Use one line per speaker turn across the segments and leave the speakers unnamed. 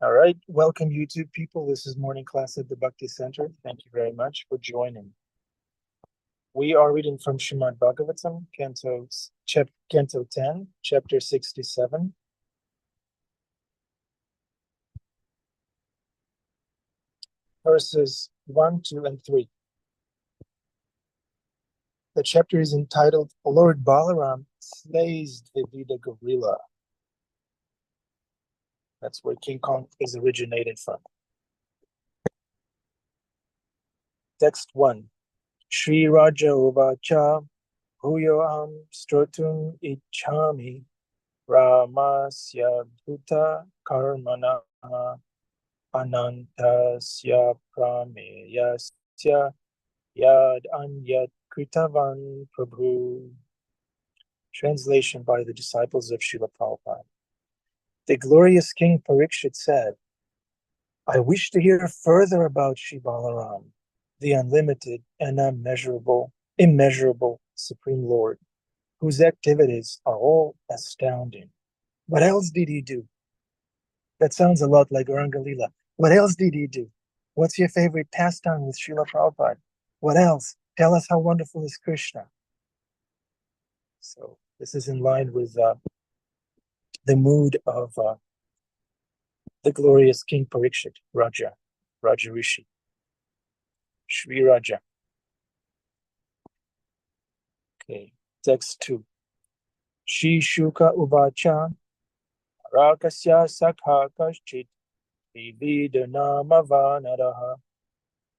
All right, welcome YouTube people. This is morning class at the Bhakti Center. Thank you very much for joining. We are reading from Srimad Bhagavatam, Canto 10, Chapter 67. Verses 1, 2, and 3. The chapter is entitled Lord Balaram Slays Dvivida Gorilla. That's where King Kong is originated from. Text 1. Shri Raja Uvacha Bhuyoham Strotum Ichhami Ramasya Bhuta Karmana Anantasya Prameyasya Yad Anyat Kritavan Prabhu. Translation by the disciples of Srila Prabhupada. The glorious King Parikshit said, I wish to hear further about Shri Balaram, the unlimited and immeasurable Supreme Lord, whose activities are all astounding. What else did he do? That sounds a lot like Rangalila. What else did he do? What's your favorite pastime with Srila Prabhupada? What else? Tell us how wonderful is Krishna. So this is in line with the mood of the glorious King Parikshit, Raja Rishi, Shri Raja. Okay, text 2. Shri Shuka Uvacha Rakasya Sakha Kashchit Vividanama Vanaraha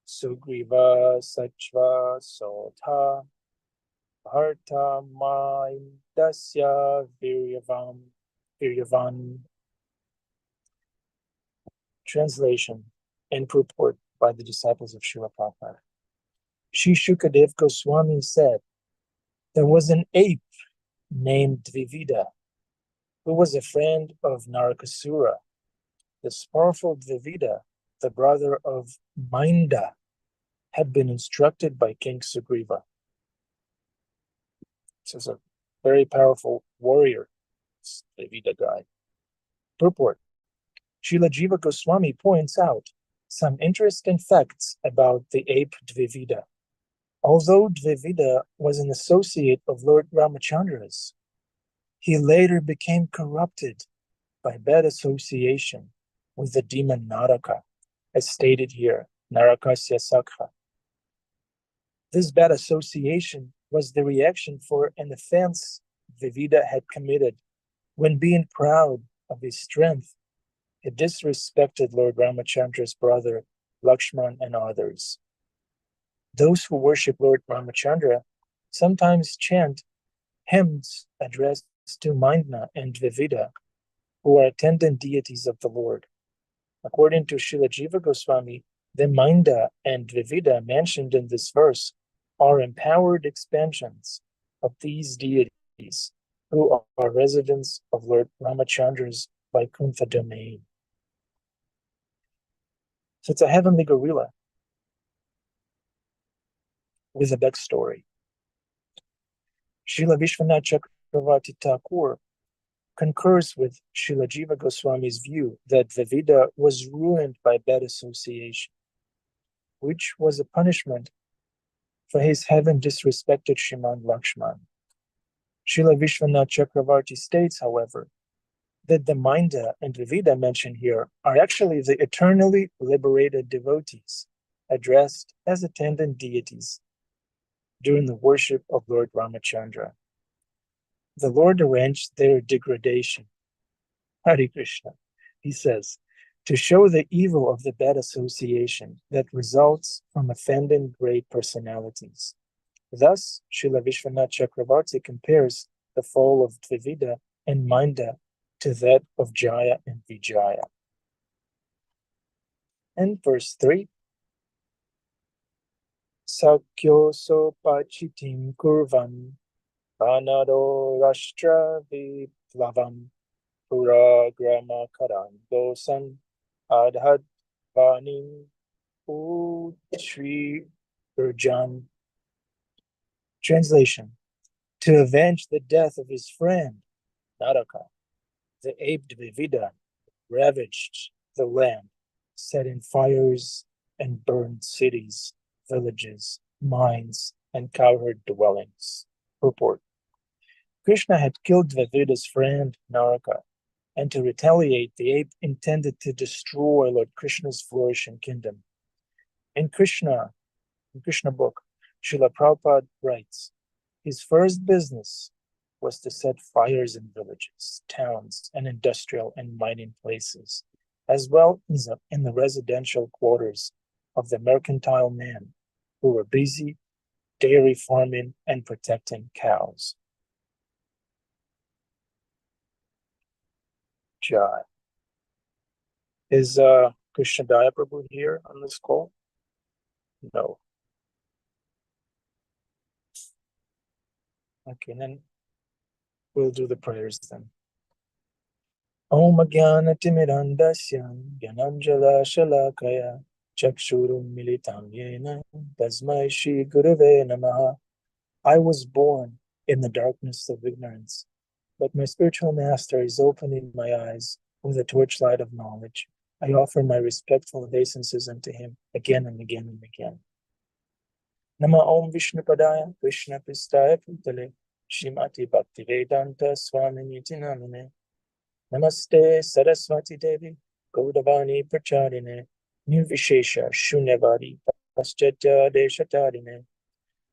Sugriva Sachva Sotha Bharta Maindasya Viryavan. Translation and purport by the disciples of Srila Prabhupada. Shri Shukadev Goswami said, there was an ape named Dvivida who was a friend of Narakasura. This powerful Dvivida, the brother of Mainda, had been instructed by King Sugriva. This is a very powerful warrior, this Dvivida guy. Purport. Srila Jiva Goswami points out some interesting facts about the ape Dvivida. Although Dvivida was an associate of Lord Ramachandra's, he later became corrupted by bad association with the demon Naraka, as stated here, Narakasya Sakha. This bad association was the reaction for an offense Dvivida had committed when, being proud of his strength, he disrespected Lord Ramachandra's brother, Lakshman, and others. Those who worship Lord Ramachandra sometimes chant hymns addressed to Mindna and Dvivida, who are attendant deities of the Lord. According to Srila Jiva Goswami, the Minda and Dvivida mentioned in this verse are empowered expansions of these deities, who are residents of Lord Ramachandra's Vaikuntha domain. So it's a heavenly gorilla with a backstory. Srila Vishwanath Chakravarti Thakur concurs with Srila Jiva Goswami's view that Dvivida was ruined by bad association, which was a punishment for his having disrespected Shriman Lakshman. Srila Vishwanath Chakravarti states, however, that the Minda and Dvivida mentioned here are actually the eternally liberated devotees addressed as attendant deities during the worship of Lord Ramachandra. The Lord arranged their degradation. Hare Krishna. He says, to show the evil of the bad association that results from offending great personalities. Thus, Srila Vishwanath Chakravarti compares the fall of Dvivida and Minda to that of Jaya and Vijaya. And verse 3, Sakyo sopachitim kurvan Anado Rashtra Viplavam Puragrama Karan Dosan Adhad Vanim Utri Urjan. Translation. To avenge the death of his friend, Naraka, the ape Dvivida ravaged the land, set in fires and burned cities, villages, mines, and cowherd dwellings. Purport. Krishna had killed Dvavida's friend Naraka, and to retaliate, the ape intended to destroy Lord Krishna's flourishing kingdom. In Krishna book, Srila Prabhupada writes, his first business was to set fires in villages, towns, and industrial and mining places, as well as in the residential quarters of the mercantile men who were busy dairy farming and protecting cows. Jai. Is Krishna Daya Prabhu here on this call? No. Okay, then we'll do the prayers then. Om Jnana Timirandasya Gyananjala Shalakaya Chakshurum Militam Yena Tasmai Shri Gurave Namaha. I was born in the darkness of ignorance, but my spiritual master is opening my eyes with a torchlight of knowledge. I offer my respectful obeisances unto him again and again and again. Nama Om Vishnupadaya Krishna Pristaya Putale Shrimati Bhaktivedanta Swaminiti Namine Namaste Saraswati Devi Gaudavani Pracharine Nirvishesha Shunyavadi Paschatya Deshatarine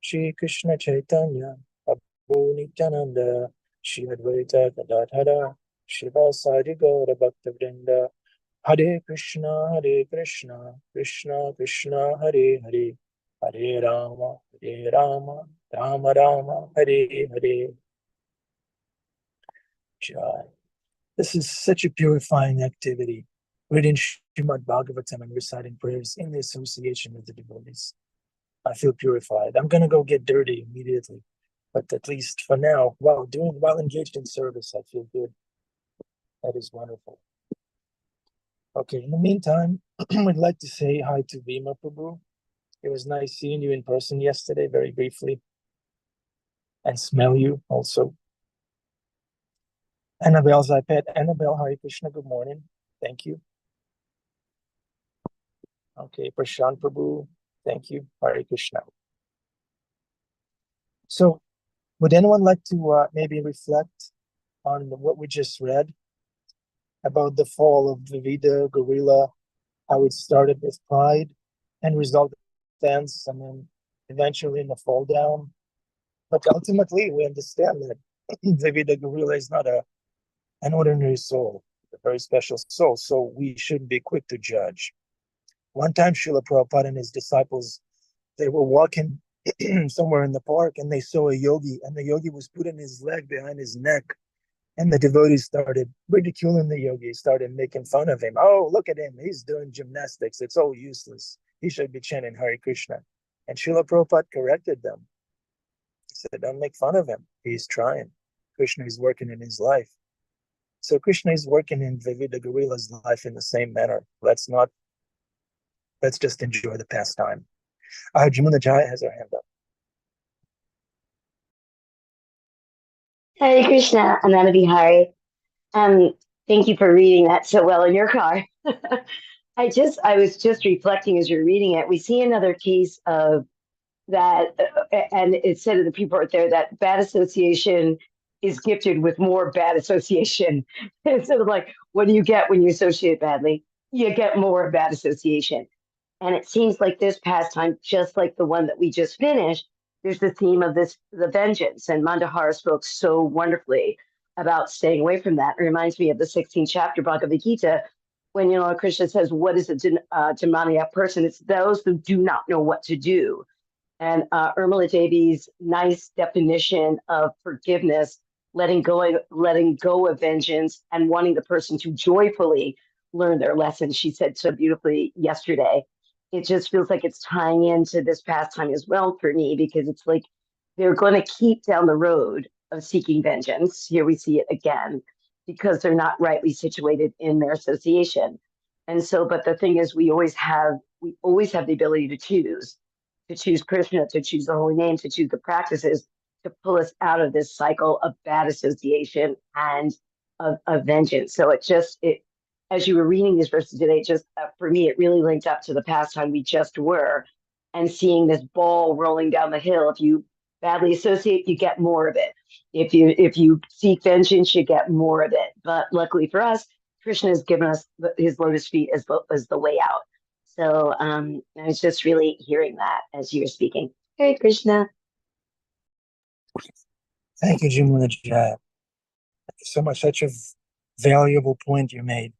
Shri Krishna Chaitanya Prabhu Nityananda Shri Advaita Gadadhara Shivasadi Gaura Bhaktavrinda Hare Krishna, Krishna Krishna, Hare Hare, Hare Rama, Rama Rama, Hare Hare. Jai. This is such a purifying activity, reading Srimad Bhagavatam and reciting prayers in the association with the devotees. I feel purified. I'm going to go get dirty immediately, but at least for now, while engaged in service, I feel good. That is wonderful. Okay, in the meantime, I'd like to say hi to Vima Prabhu. It was nice seeing you in person yesterday, very briefly, and smell you also. Annabelle's iPad. Annabelle, Hare Krishna, good morning. Thank you. Okay, Prashant Prabhu, thank you. Hare Krishna. So, would anyone like to maybe reflect on what we just read about the fall of Dvivida gorilla, how it started with pride and resulted in offense, and then eventually in the fall down? But ultimately, we understand that Dvivida gorilla is not an ordinary soul, a very special soul, so we shouldn't be quick to judge. One time, Srila Prabhupada and his disciples, they were walking somewhere in the park, and they saw a yogi, and the yogi was putting his leg behind his neck, and the devotees started ridiculing the yogi, started making fun of him. Oh, look at him, he's doing gymnastics, it's all useless, he should be chanting Hare Krishna. And Srila Prabhupada corrected them. He said, don't make fun of him, he's trying. Krishna is working in his life. So Krishna is working in Dvivida gorilla's life in the same manner. Let's just enjoy the pastime. Jamuna Jaya has her hand up.
Hare Krishna, Ananda Bihari. Thank you for reading that so well in your car. I was just reflecting as you're reading it. We see another case of that, and it said in the report there that bad association is gifted with more bad association. It's sort of like, what do you get when you associate badly? You get more bad association. And it seems like this pastime, just like the one that we just finished, there's the theme of the vengeance. And Mandahara spoke so wonderfully about staying away from that. It reminds me of the 16th chapter, Bhagavad Gita, when Krishna says, what is a demoniac person? It's those who do not know what to do. And Urmila Devi's nice definition of forgiveness, letting go of vengeance and wanting the person to joyfully learn their lesson, she said so beautifully yesterday. It just feels like it's tying into this pastime as well for me, because it's like they're going to keep down the road of seeking vengeance. Here we see it again, because they're not rightly situated in their association. And so, but the thing is, we always have the ability to choose Krishna, to choose the holy name, to choose the practices to pull us out of this cycle of bad association and of vengeance. So as you were reading these verses today, just for me, it really linked up to the past time we just were, and seeing this ball rolling down the hill. If you badly associate, you get more of it. If you seek vengeance, you get more of it. But luckily for us, Krishna has given us his lotus feet as the way out. So I was just really hearing that as you were speaking. Hare Krishna.
Thank you, Jimlinaji. Thank you so much. Such a valuable point you made.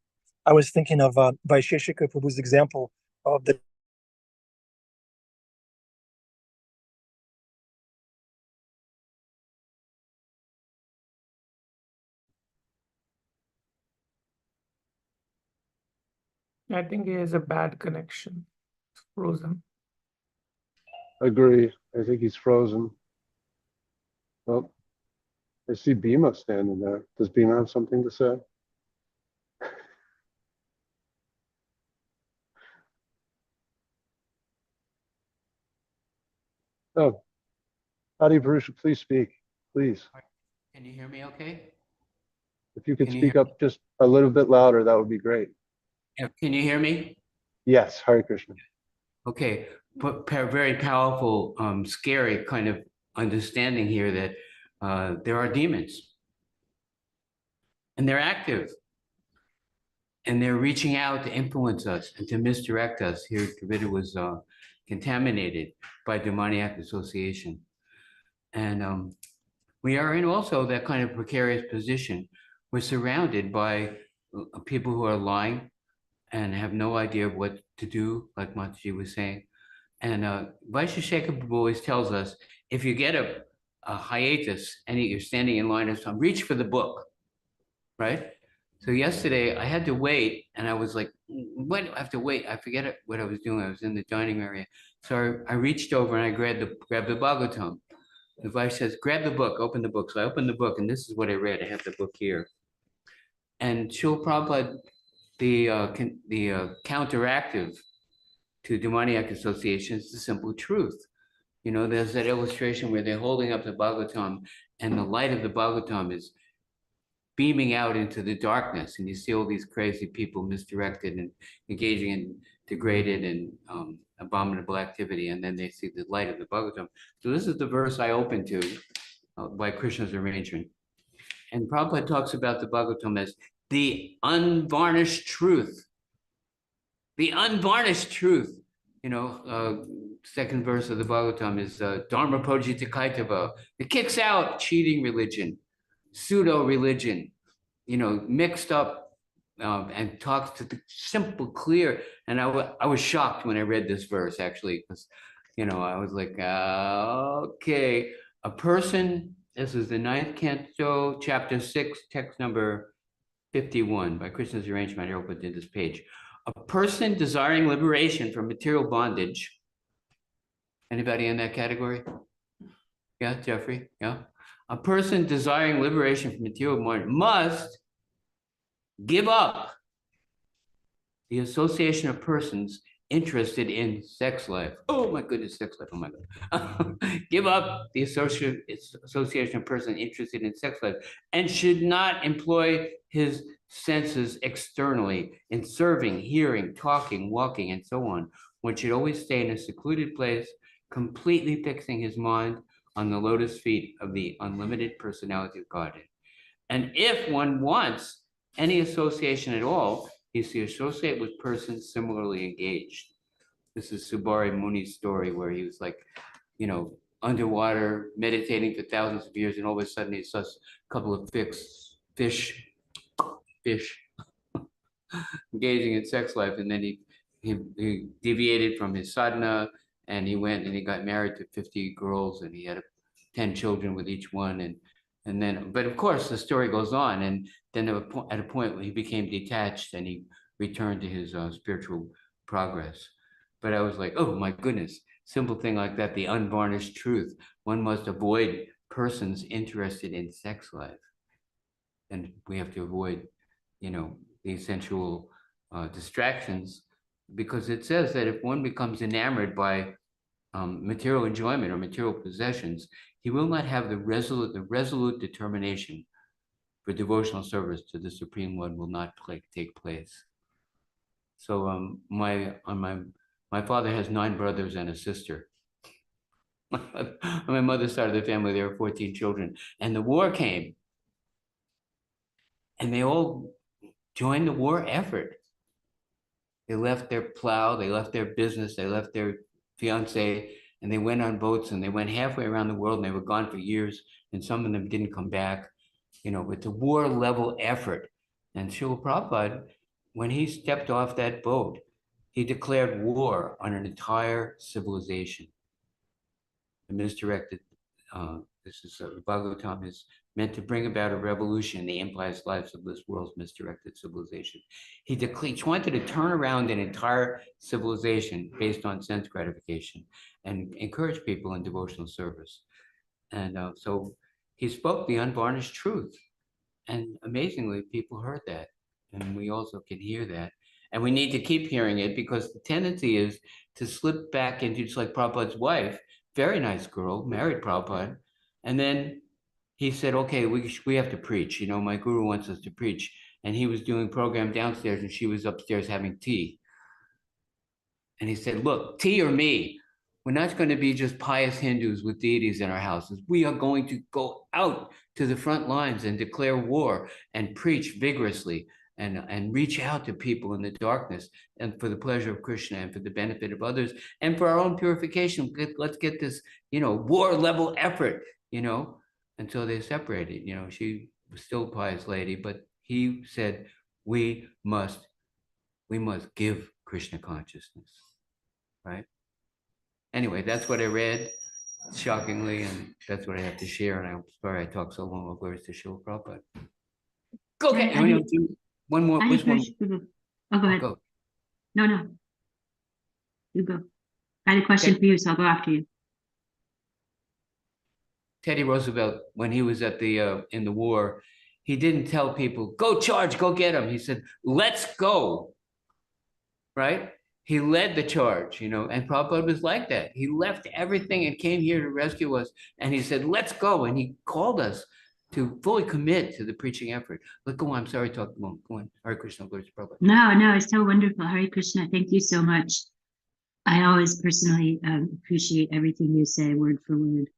I was thinking of Vaisheshika Prabhu's example of the
I think he has a bad connection. It's frozen.
Agree. I think he's frozen. Well, I see Bhima standing there. Does Bhima have something to say? Oh, Adi Purusha, please speak. Please.
Can you hear me okay?
If you could
Can you
speak
hear
up just a little bit louder, that would be great.
Can you hear me?
Yes, Hare Krishna.
Okay, but very powerful, scary kind of understanding here that there are demons and they're active and they're reaching out to influence us and to misdirect us. Here, Kavita was contaminated by demoniac association. And we are in also that kind of precarious position. We're surrounded by people who are lying and have no idea what to do, like Mataji was saying. And Vaisheshika Prabhu always tells us, if you get a hiatus and you're standing in line or something, reach for the book, right? So yesterday I had to wait, and I was like, what do I have to wait? I forget what I was doing. I was in the dining area. So I reached over and I grabbed the Bhagavatam. The Vash says, grab the book, open the book. So I opened the book, and this is what I read. I have the book here. And Srila Prabhupada, the counteractive to demoniac association is the simple truth. You know, there's that illustration where they're holding up the Bhagavatam and the light of the Bhagavatam is beaming out into the darkness, and you see all these crazy people misdirected and engaging in degraded and abominable activity, and then they see the light of the Bhagavatam. So this is the verse I opened to by Krishna's arrangement. And Prabhupada talks about the Bhagavatam as the unvarnished truth. The unvarnished truth. You know, second verse of the Bhagavatam is Dharma Projita Kaitava. It kicks out cheating religion, pseudo religion, you know, mixed up and talks to the simple, clear. And I was shocked when I read this verse, actually, because, you know, I was like, okay, a person, this is the 9th canto, chapter 6, text number 51 by Krishna's arrangement. I opened in this page. A person desiring liberation from material bondage. Anybody in that category? Yeah, Jeffrey, yeah. A person desiring liberation from material bondage must give up the association of persons interested in sex life. Oh my goodness, sex life, oh my God. Give up the association of persons interested in sex life and should not employ his senses externally in serving, hearing, talking, walking, and so on. One should always stay in a secluded place, completely fixing his mind on the lotus feet of the unlimited personality of Godhead. And if one wants any association at all, is to associate with persons similarly engaged. This is Subari Muni's story where he was like, you know, underwater, meditating for thousands of years, and all of a sudden he saw a couple of fish engaging in sex life, and then he deviated from his sadhana, and he went and he got married to 50 girls, and he had 10 children with each one, and then, but of course the story goes on, and then at a point where he became detached and he returned to his spiritual progress. But I was like, oh my goodness, simple thing like that, the unvarnished truth. One must avoid persons interested in sex life. And we have to avoid, you know, the sensual distractions, because it says that if one becomes enamored by material enjoyment or material possessions, he will not have the resolute determination for devotional service to the Supreme One will not take place. So my father has 9 brothers and a sister. On my mother's side of the family, there were 14 children, and the war came, and they all joined the war effort. They left their plow, they left their business, they left their fiance, and they went on boats, and they went halfway around the world, and they were gone for years, and some of them didn't come back. You know, it's a war level effort. And Srila Prabhupada, when he stepped off that boat, he declared war on an entire civilization. The misdirected, Bhagavatam is meant to bring about a revolution in the impious lives of this world's misdirected civilization. He wanted to turn around an entire civilization based on sense gratification and encourage people in devotional service. And so he spoke the unvarnished truth. And amazingly, people heard that. And we also can hear that. And we need to keep hearing it, because the tendency is to slip back into, just like Prabhupada's wife, very nice girl, married Prabhupada. And then he said, okay, we have to preach. You know, my guru wants us to preach. And he was doing program downstairs, and she was upstairs having tea. And he said, look, tea or me, we're not going to be just pious Hindus with deities in our houses. We are going to go out to the front lines and declare war and preach vigorously and reach out to people in the darkness, and for the pleasure of Krishna and for the benefit of others and for our own purification. Let's get this, you know, war level effort, you know, until they separated. You know, she was still a pious lady, but he said, we must give Krishna consciousness, right? Anyway, that's what I read, shockingly, and that's what I have to share. And I'm sorry I talked so long. Glories to Srila Prabhupada. Go ahead. One more. Which one?
Oh, go ahead.
Go.
No. You go. I had a question for you, so I'll go after you.
Teddy Roosevelt, when he was at the in the war, he didn't tell people, go charge, go get him. He said, let's go, right? He led the charge, you know, and Prabhupada was like that. He left everything and came here to rescue us. And he said, let's go. And he called us to fully commit to the preaching effort. But go on, I'm sorry, talk long. Go on. Hare Krishna, glory to Prabhupada.
No, it's so wonderful. Hare Krishna, thank you so much. I always personally appreciate everything you say, word for word.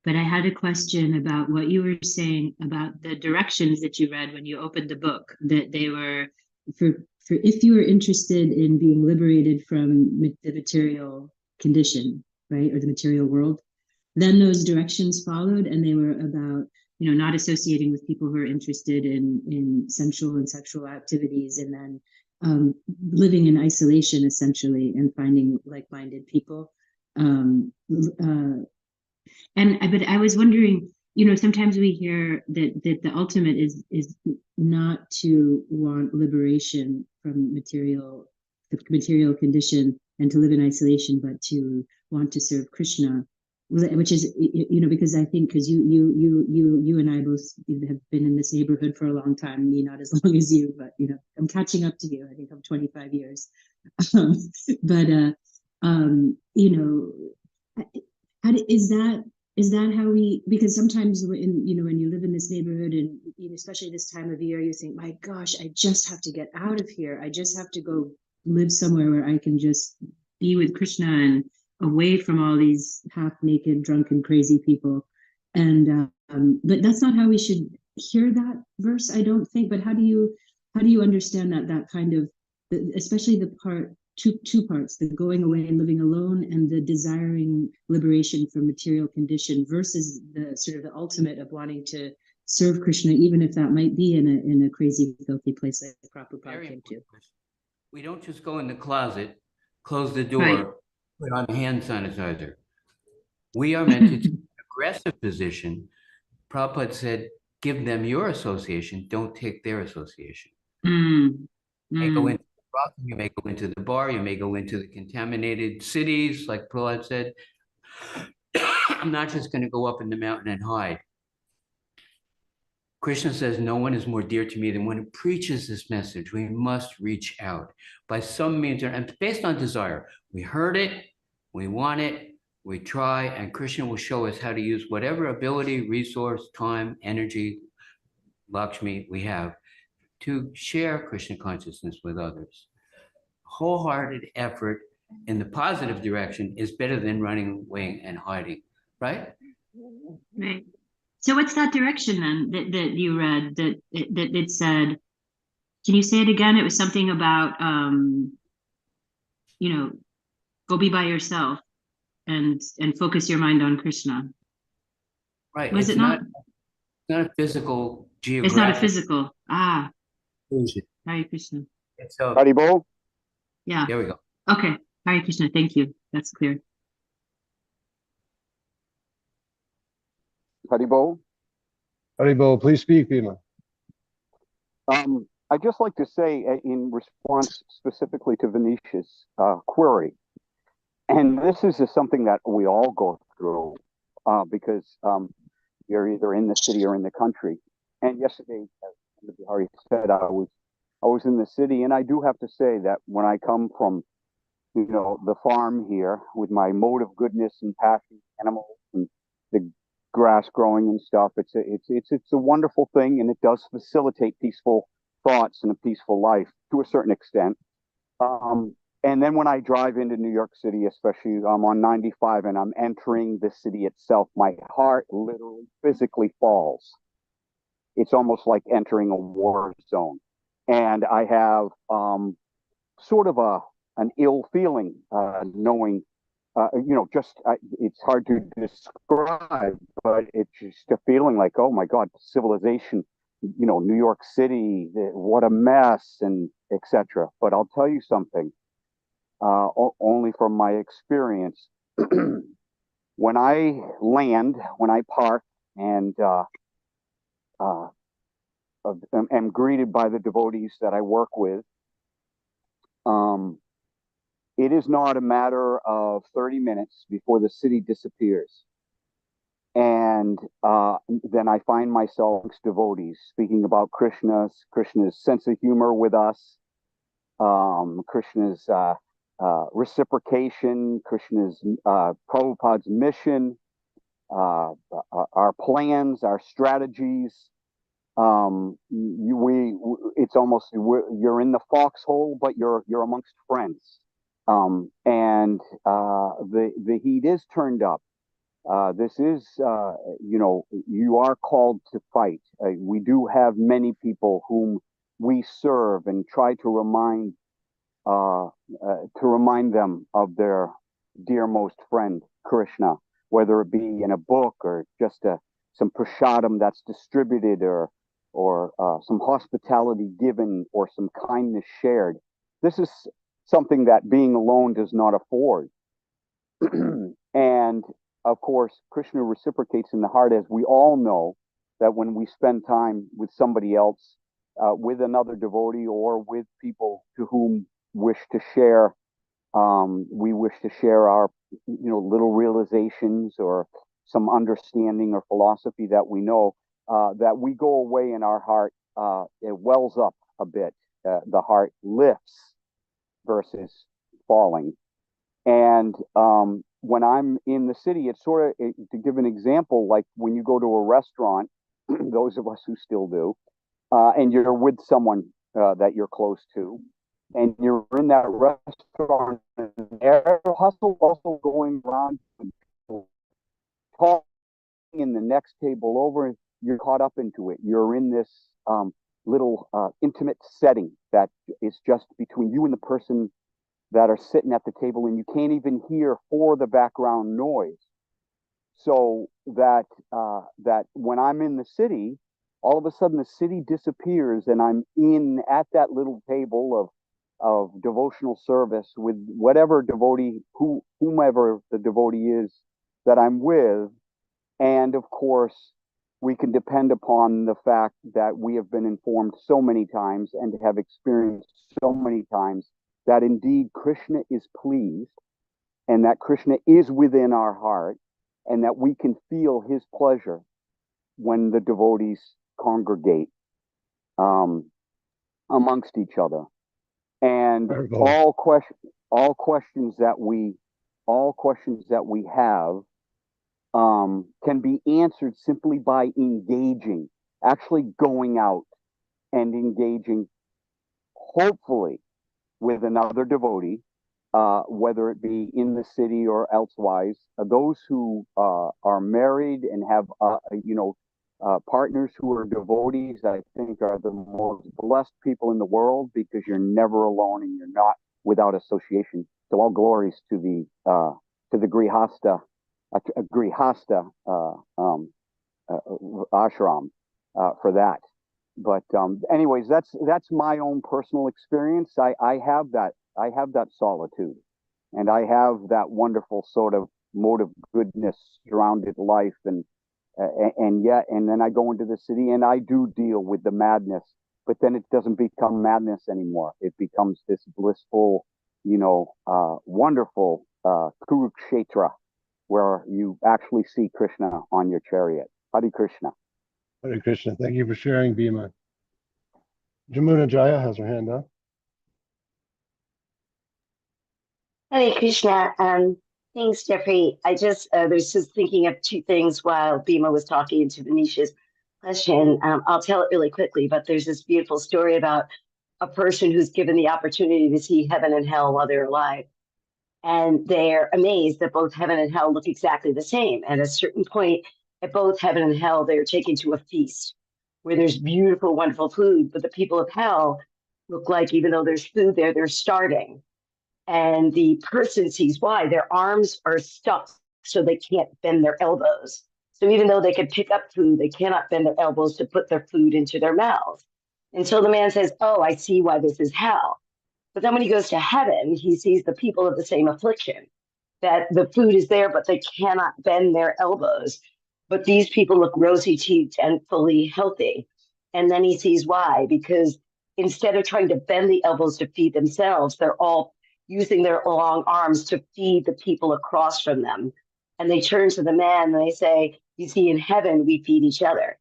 But I had a question about what you were saying about the directions that you read when you opened the book, that they were for if you were interested in being liberated from the material condition, right, or the material world, then those directions followed, and they were about, you know, not associating with people who are interested in sensual and sexual activities, and then living in isolation essentially, and finding like-minded people. But I was wondering, you know, sometimes we hear that the ultimate is not to want liberation from the material condition and to live in isolation, but to want to serve Krishna, which is, you know, because I think, because you and I both have been in this neighborhood for a long time. Me not as long as you, but you know, I'm catching up to you. I think I'm 25 years. You know, is that how we, because sometimes when you live in this neighborhood, and you know, especially this time of year, you think, my gosh, I just have to get out of here. I just have to go live somewhere where I can just be with Krishna and away from all these half-naked, drunken, crazy people. And but that's not how we should hear that verse, I don't think. But how do you understand that kind of, especially the part, two parts, the going away and living alone, and the desiring liberation from material condition, versus the sort of the ultimate of wanting to serve Krishna, even if that might be in a crazy, filthy place like Prabhupada came to.
We don't just go in the closet, close the door,
Right.
put on hand sanitizer. We are meant to take an aggressive position. Prabhupada said, give them your association, don't take their association. You may go into the rock, you may go into the bar, you may go into the contaminated cities, like Prahlad said. I'm not just going to go up in the mountain and hide. Krishna says, no one is more dear to me than one who preaches this message. We must reach out by some means, and based on desire. We heard it, we want it, we try, and Krishna will show us how to use whatever ability, resource, time, energy, Lakshmi, we have to share Krishna consciousness with others. Wholehearted effort in the positive direction is better than running away and hiding, right?
Right. So what's that direction then that you read that it said? Can you say it again? It was something about you know, go be by yourself and focus your mind on Krishna.
Right.
Was
It's
it not?
not a physical
It's not a
geographic
physical. Ah,
illusion.
Hare Krishna.
And so
Haribol,
Yeah.
there we go.
Okay. Hare Krishna. Thank you. That's clear.
Haribol.
Haribo, please speak, Bhima.
I'd just like to say, in response specifically to Venetia's query, and this is something that we all go through because you're either in the city or in the country. And yesterday, as Bihari said, I was in the city, and I do have to say that when I come from, the farm here with my mode of goodness and passion, animals and the grass growing and stuff, it's a wonderful thing, and it does facilitate peaceful thoughts and a peaceful life to a certain extent. And then when I drive into New York City, especially I'm on 95 and I'm entering the city itself, my heart literally physically falls. It's almost like entering a war zone. And I have sort of an ill feeling knowing, it's hard to describe, but it's just a feeling like, oh my God, civilization, New York City, what a mess, and etc. But I'll tell you something, only from my experience. When I park and am greeted by the devotees that I work with, it is not a matter of 30 minutes before the city disappears. And then I find myself amongst devotees speaking about Krishna's sense of humor with us, Krishna's reciprocation, Krishna's Prabhupada's mission, our plans, our strategies. It's almost you're in the foxhole, but you're amongst friends. And the heat is turned up. This is, you are called to fight. We do have many people whom we serve and try to remind them of their dearmost friend, Krishna, whether it be in a book or just some prasadam that's distributed or some hospitality given or some kindness shared. This is something that being alone does not afford. And of course, Krishna reciprocates in the heart, as we all know, that when we spend time with somebody else, with another devotee or with people to whom we wish to share our, little realizations or some understanding or philosophy that we know, that we go away in our heart, it wells up a bit. The heart lifts versus falling. And when I'm in the city, it's sort of, to give an example, like when you go to a restaurant, those of us who still do, and you're with someone that you're close to, and you're in that restaurant, and there's hustle bustle going around, talking in the next table over, you're caught up into it. You're in this little intimate setting that is just between you and the person that are sitting at the table, and you can't even hear for the background noise. So that when I'm in the city, all of a sudden the city disappears, and I'm at that little table of devotional service with whatever devotee, whomever the devotee is that I'm with. And of course, we can depend upon the fact that we have been informed so many times and have experienced so many times that indeed Krishna is pleased, and that Krishna is within our heart, and that we can feel his pleasure when the devotees congregate amongst each other. And all questions that we have can be answered simply by engaging actually going out and engaging, hopefully, with another devotee, whether it be in the city or elsewise. Those who are married and have, partners who are devotees, I think are the most blessed people in the world, because you're never alone and you're not without association. So all glories to the Grihasta ashram for that. But anyways, that's my own personal experience. I have that solitude, and I have that wonderful sort of mode of goodness surrounded life, and then I go into the city and I do deal with the madness, but then it doesn't become madness anymore. It becomes this blissful, wonderful Kurukshetra, where you actually see Krishna on your chariot. Hare Krishna.
Hare Krishna. Thank you for sharing, Bhima. Jamuna Jaya has her hand up.
Hare Krishna. Thanks, Jeffrey. I just was just thinking of two things while Bhima was talking to Venisha's question. I'll tell it really quickly, but there's this beautiful story about a person who's given the opportunity to see heaven and hell while they're alive. And they're amazed that both heaven and hell look exactly the same. At a certain point, at both heaven and hell, they're taken to a feast where there's beautiful, wonderful food, but the people of hell look like, even though there's food there, they're starving. And the person sees why. Their arms are stuck, so they can't bend their elbows. So even though they could pick up food, they cannot bend their elbows to put their food into their mouth. And so the man says, oh, I see why this is hell. But then when he goes to heaven, he sees the people of the same affliction, that the food is there, but they cannot bend their elbows. But these people look rosy-cheeked and fully healthy. And then he sees why, because instead of trying to bend the elbows to feed themselves, they're all using their long arms to feed the people across from them. And they turn to the man and they say, you see, in heaven, we feed each other.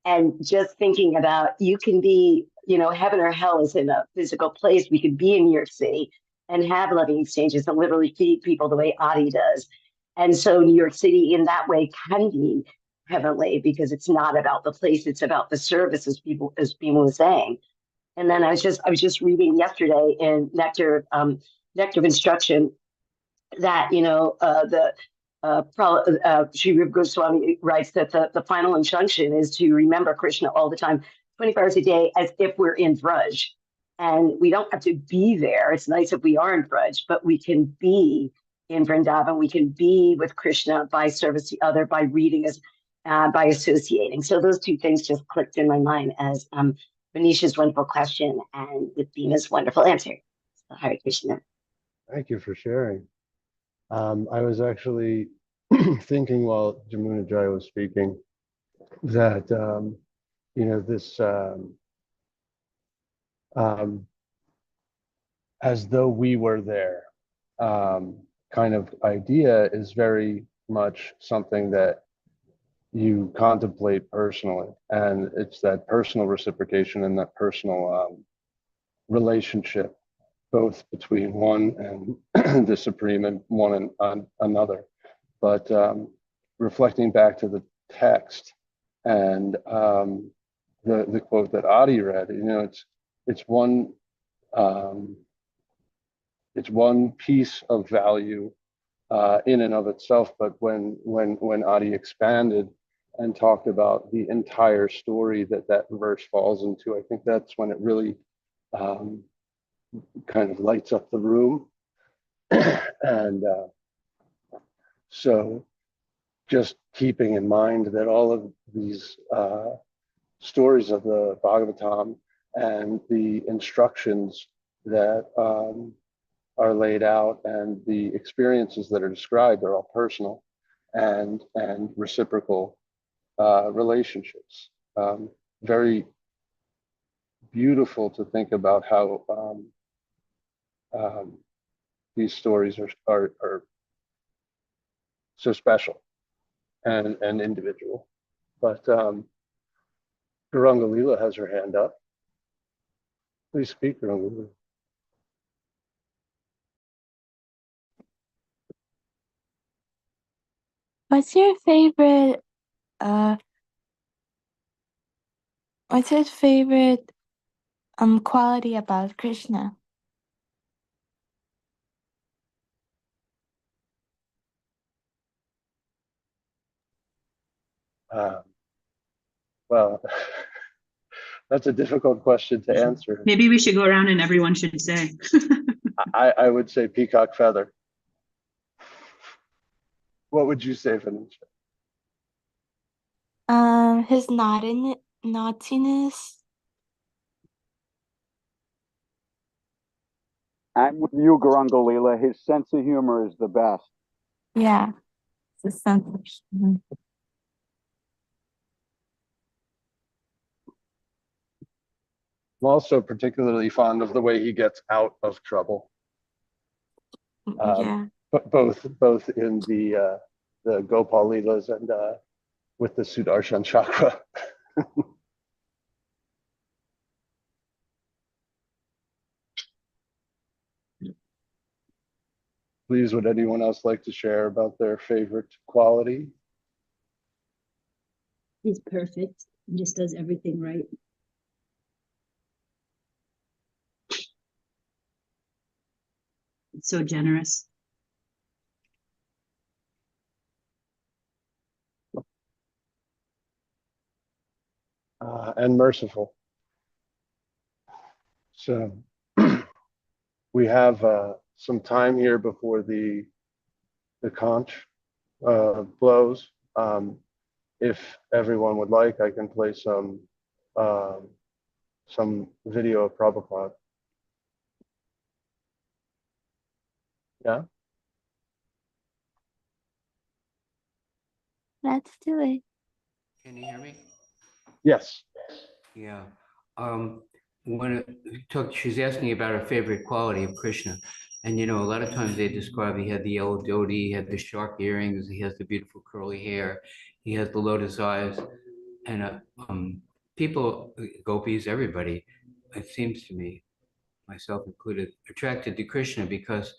And just thinking about, you can be, heaven or hell is in a physical place. We could be in New York City and have loving exchanges and literally feed people the way Adi does. And so New York City in that way can be heavenly, because it's not about the place, it's about the service, as people was saying. And then I was just reading yesterday in Nectar of Instruction that Sri Rupa Goswami writes that the final injunction is to remember Krishna all the time, 24 hours a day, as if we're in Braj. And we don't have to be there. It's nice if we are in Braj, but we can be in Vrindavan. We can be with Krishna by service to other, by reading, by associating. So those two things just clicked in my mind as Venisha's wonderful question and with Bhina's wonderful answer. So, Hare Krishna.
Thank you for sharing. I was actually thinking while Jamuna Jaya was speaking that, this as though we were there kind of idea is very much something that you contemplate personally. And it's that personal reciprocation and that personal relationship, both between one and the Supreme and one and another. But reflecting back to the text and the quote that Adi read, it's one piece of value in and of itself. But when Adi expanded and talked about the entire story that verse falls into, I think that's when it really kind of lights up the room. And so just keeping in mind that all of these stories of the Bhagavatam and the instructions that are laid out and the experiences that are described are all personal and reciprocal relationships. Very beautiful to think about how these stories are so special and individual. But Garanga Leela has her hand up. Please speak, Garanga Leela.
What's your favorite What's his favorite quality about Krishna?
Well, that's a difficult question to answer.
Maybe we should go around and everyone should say.
I would say peacock feather. What would you say, Venetia?
His naughtiness.
I'm with you, Garungalila. His sense of humor is the best.
Yeah, the sense of humor.
I'm also particularly fond of the way he gets out of trouble.
Yeah.
But both in the Gopal Leelas and with the Sudarshan Chakra. Please, would anyone else like to share about their favorite quality?
He's perfect. He just does everything right. It's so generous.
And merciful. So we have some time here before the conch blows. If everyone would like, I can play some video of Prabhupada. Yeah.
Let's do it.
Can you hear me?
Yes.
Yeah. When she's asking about her favorite quality of Krishna, and a lot of times they describe he had the yellow dhoti, he had the sharp earrings, he has the beautiful curly hair, he has the lotus eyes, and people, gopis, everybody, it seems to me, myself included, attracted to Krishna because,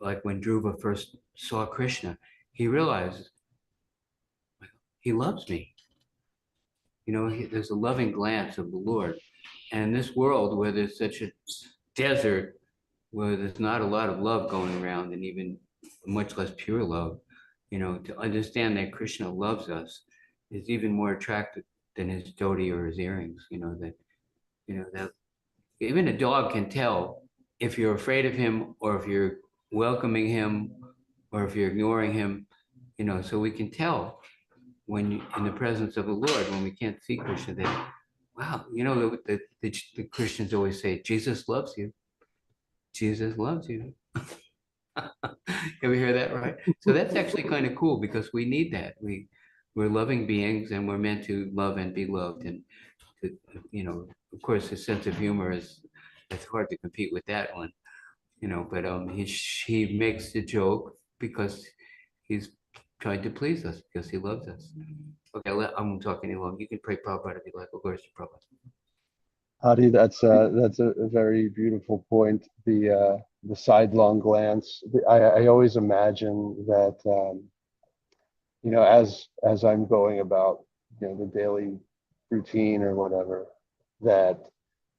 like when Dhruva first saw Krishna, he realized he loves me. There's a loving glance of the Lord. And in this world where there's such a desert, where there's not a lot of love going around and even much less pure love, to understand that Krishna loves us is even more attractive than his dhoti or his earrings, that even a dog can tell if you're afraid of him or if you're welcoming him or if you're ignoring him, so we can tell when in the presence of the Lord, when we can't see Krishna, that, wow, the Christians always say, Jesus loves you. Jesus loves you. Can we hear that, right? So that's actually kind of cool because we need that. We're loving beings and we're meant to love and be loved. And, of course, his sense of humor it's hard to compete with that one, but he makes the joke because he's trying to please us because he loves us. Okay, I won't talk any longer. You can pray Prabhupada if you like. Of course, Prabhupada.
Hadi, that's a very beautiful point. The sidelong glance. I always imagine that as I'm going about the daily routine or whatever, that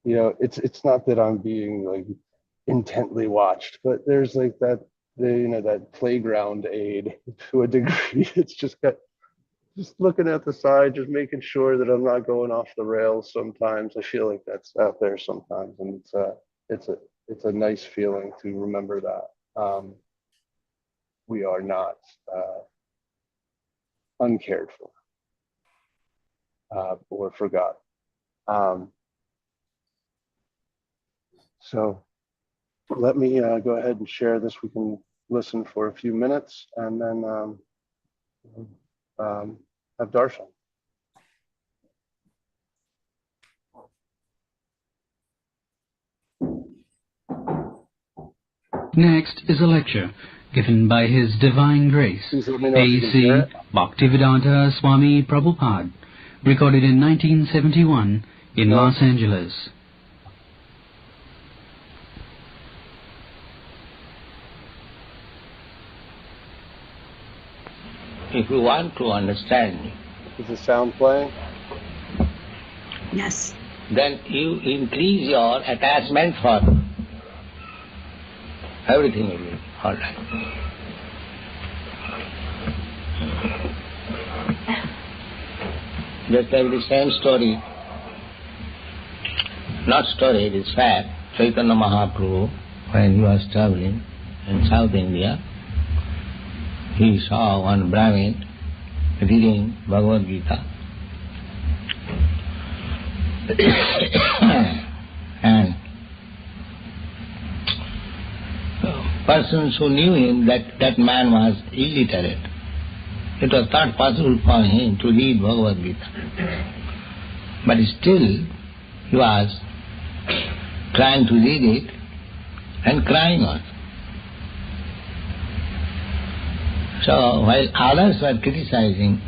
it's not that I'm being like intently watched, but there's like that playground aid to a degree. It's just looking at the side, just making sure that I'm not going off the rails. Sometimes I feel like that's out there sometimes, and it's a nice feeling to remember that we are not uncared for or forgotten. So let me go ahead and share this. We can listen for a few minutes and then have darshan.
Next is a lecture given by His Divine Grace, A.C. Bhaktivedanta Swami Prabhupada, recorded in 1971 in Los Angeles.
If you want to understand,
is the sound playing?
Yes.
then you increase your attachment for everything will be all right. Just like the same story, not story, it is fact. Chaitanya Mahaprabhu, when he was traveling in South India, he saw one Brahmin reading Bhagavad Gita. And persons who knew him, that man was illiterate. It was not possible for him to read Bhagavad Gita. But still, he was trying to read it and crying on. So, while others were criticizing,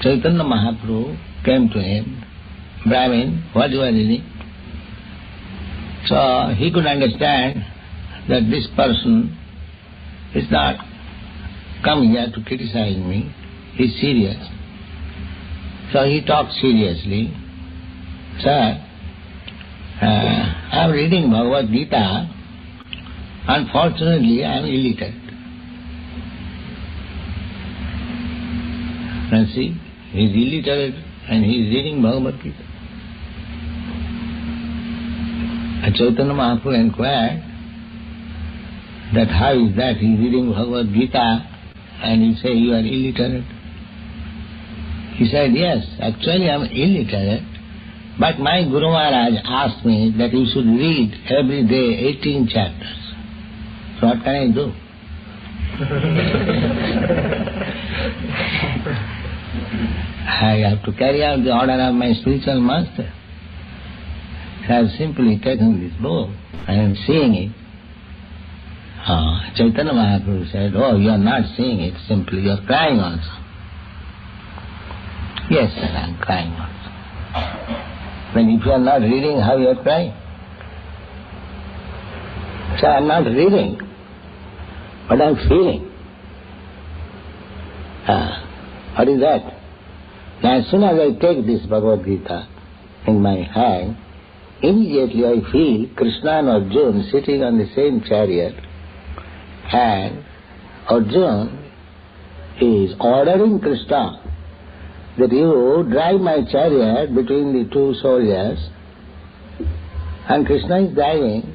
Chaitanya Mahaprabhu came to him, Brahmin, what you are reading? So, he could understand that this person is not come here to criticize me, he is serious. So he talked seriously. Sir, I am reading Bhagavad Gita. Unfortunately, I am illiterate. And see, he is illiterate and he is reading Bhagavad Gita. And Chaitanya Mahaprabhu inquired that how is that he is reading Bhagavad Gita and he say you are illiterate. He said, yes, actually I am illiterate, but my Guru Maharaj asked me that you should read every day 18 chapters. So what can I do? I have to carry out the order of my spiritual master. So I have simply taken this book and I am seeing it. Chaitanya Mahaprabhu said, oh, you are not seeing it, simply you are crying also. Yes, sir, I am crying also. Then if you are not reading, how you are crying? So I am not reading, but I am feeling. What is that? Now as soon as I take this Bhagavad Gita in my hand, immediately I feel Krishna and Arjuna sitting on the same chariot, and Arjuna is ordering Krishna that you drive my chariot between the two soldiers, and Krishna is driving.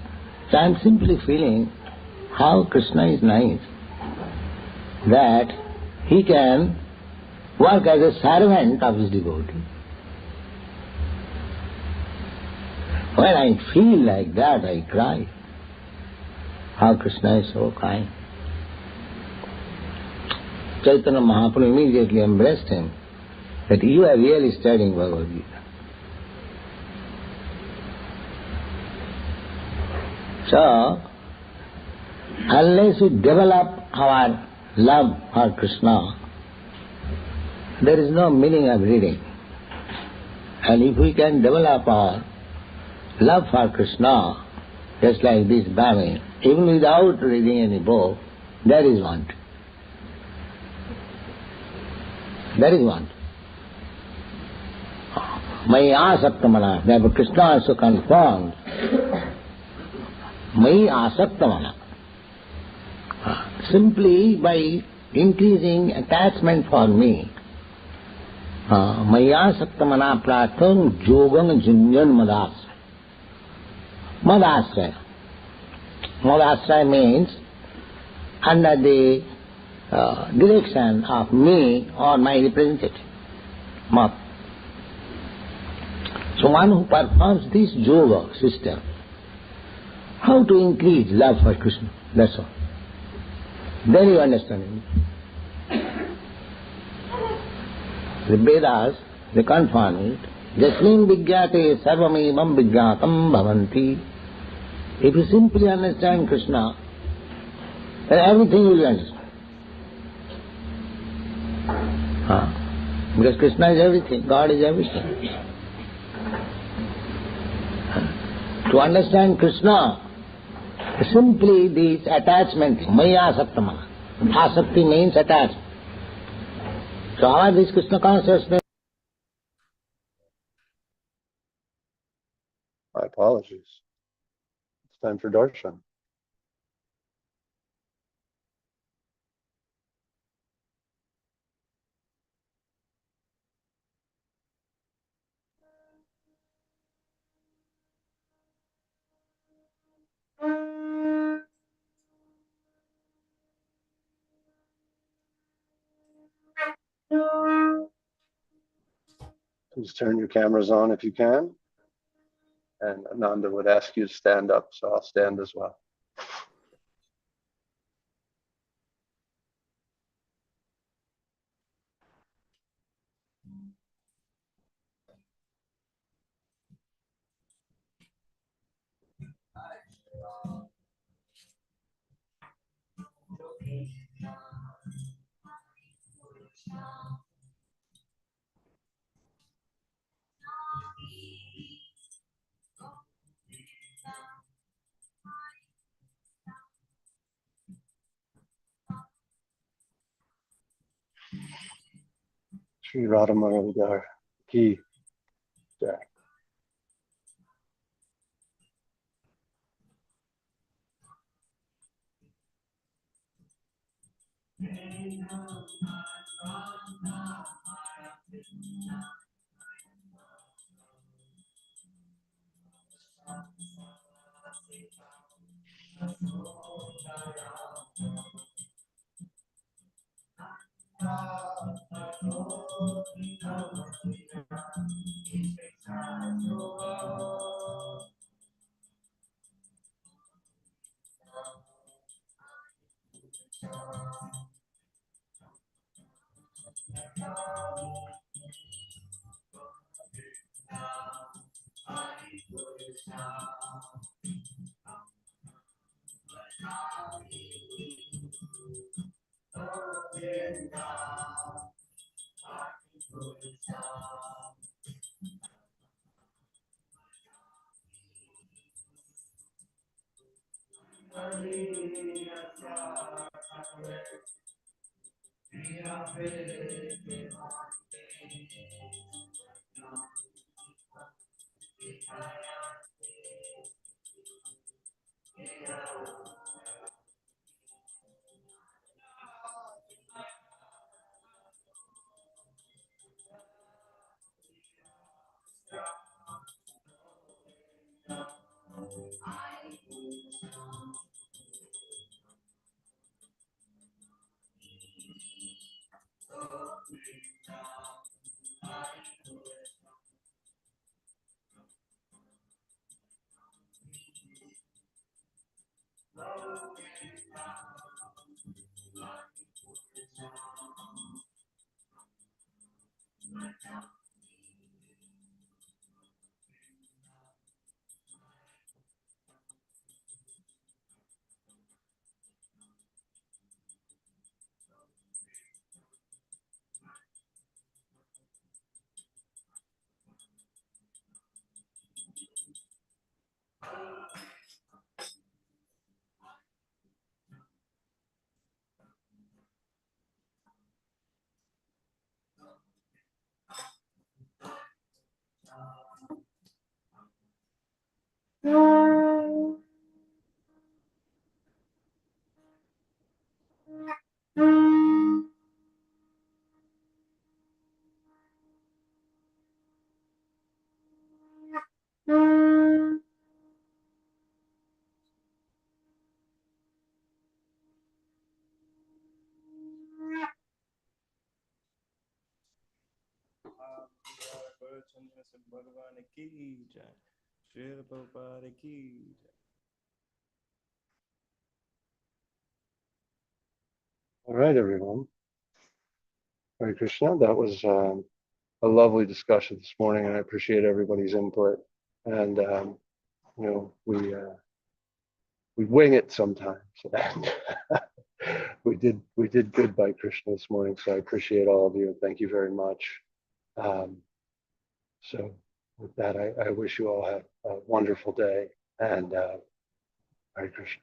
So I am simply feeling how Krishna is nice, that he can work as a servant of his devotee. When I feel like that, I cry. How Krishna is so kind. Chaitanya Mahaprabhu immediately embraced him, that you are really studying Bhagavad Gita. So, unless we develop our love for Krishna, there is no meaning of reading. And if we can develop our love for Krishna, just like this Brahmin, even without reading any book, there is one. There is one. Mai asaktamana, therefore Krishna also confirmed, Mai asaktamana. Simply by increasing attachment for me, Mai asaktamana pratam jogam junyan madasraya. Madasraya. Madasraya means under the direction of me or my representative. Mad. So one who performs this yoga system, how to increase love for Krishna, that's all. Then you understand it. The Vedas, they confirm it. Jasmin vigyate sarvamimam vigyatam bhavanti. If you simply understand Krishna, then everything you will understand. Because Krishna is everything, God is everything. To understand Krishna, simply this attachment, maya asaktamana. Asakti means attachment. So how this Krishna consciousness
My apologies. It's time for darshan. Please turn your cameras on if you can. And Ananda would ask you to stand up, so I'll stand as well. Sri Radha Madhukar Ki Jai.
भगवान की जय। श्री प्रभुपाद की जय।
All right, everyone. Hare Krishna. That was a lovely discussion this morning, and I appreciate everybody's input. And we wing it sometimes. And we did good by Krishna this morning, so I appreciate all of you. Thank you very much. So with that, I wish you all have a wonderful day, and Hare Krishna.